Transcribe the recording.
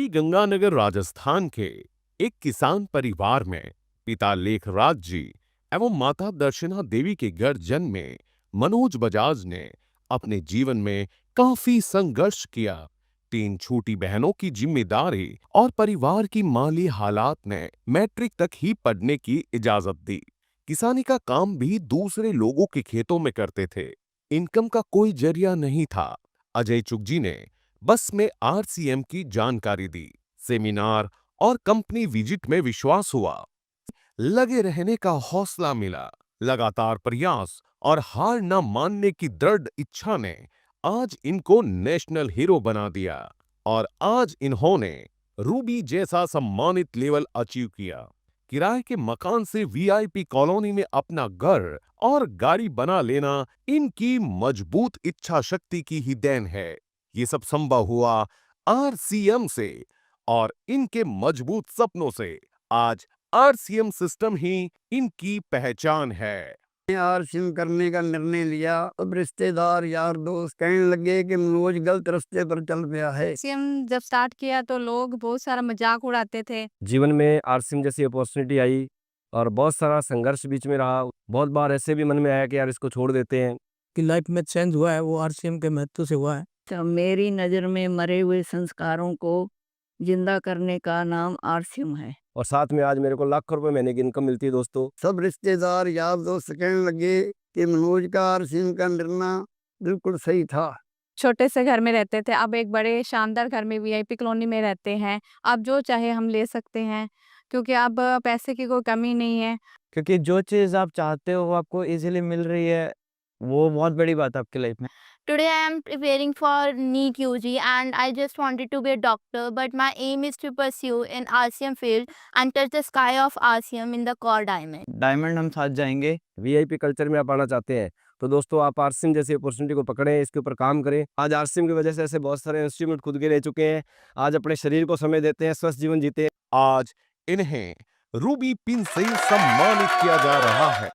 गंगानगर राजस्थान के एक किसान परिवार में पिता लेखराज जी एवं माता दर्शना देवी के घर जन्मे मनोज बजाज ने अपने जीवन में काफी संघर्ष किया। 3 छोटी बहनों की जिम्मेदारी और परिवार की माली हालात ने मैट्रिक तक ही पढ़ने की इजाजत दी। किसानी का काम भी दूसरे लोगों के खेतों में करते थे। इनकम का कोई जरिया नहीं था। अजय चुग जी ने बस में आरसीएम की जानकारी दी। सेमिनार और कंपनी विजिट में विश्वास हुआ। लगे रहने का हौसला मिला। लगातार प्रयास और हार न मानने की दृढ़ इच्छा ने आज इनको नेशनल हीरो बना दिया और आज इन्होंने रूबी जैसा सम्मानित लेवल अचीव किया। किराए के मकान से वीआईपी कॉलोनी में अपना घर और गाड़ी बना लेना इनकी मजबूत इच्छा शक्ति की ही देन है। ये सब संभव हुआ आरसीएम से और इनके मजबूत सपनों से। आज आरसीएम सिस्टम ही इनकी पहचान है। आरसीएम करने का निर्णय लिया। अब रिश्तेदार यार दोस्त कहने लगे कि मनोज गलत रास्ते पर चल गया है। आरसीएम जब स्टार्ट किया तो लोग बहुत सारा मजाक उड़ाते थे। जीवन में आरसीएम जैसी अपॉर्चुनिटी आई और बहुत सारा संघर्ष बीच में रहा। बहुत बार ऐसे भी मन में आया कि यार इसको छोड़ देते हैं। कि लाइफ में चेंज हुआ है वो आरसीएम के महत्व से हुआ है। तो मेरी नज़र में मरे हुए संस्कारों को जिंदा करने का नाम आरसीएम है। और साथ में आज मेरे को लाखों रुपए महीने की इनकम मिलती है दोस्तों। सब रिश्तेदार यार दोस्त कहने लगे कि मनोज का आरसीएम का निर्णय बिल्कुल सही था। छोटे से घर में रहते थे, अब एक बड़े शानदार घर में वीआईपी कॉलोनी में रहते हैं। अब जो चाहे हम ले सकते हैं क्योंकि अब पैसे की कोई कमी नहीं है। क्योंकि जो चीज़ आप चाहते हो वो आपको इजीली मिल रही है, वो बहुत बड़ी बात है आपकी लाइफ में। Today I am preparing for NEET UG and I just wanted to be a doctor, but my aim is to pursue in RCM field and touch the sky of RCM in the core diamond. Diamond हम साथ जाएंगे। VIP culture में आप आना चाहते हैं तो दोस्तों आप आरसीएम जैसी अपॉर्चुनिटी को पकड़ें, इसके ऊपर काम करें। आज आरसीएम की वजह से ऐसे बहुत सारे इंस्ट्रूमेंट खुद के रह चुके हैं। आज अपने शरीर को समय देते हैं, स्वस्थ जीवन जीते हैं। आज इन्हें रूबी पिन से सम्मानित किया जा रहा है।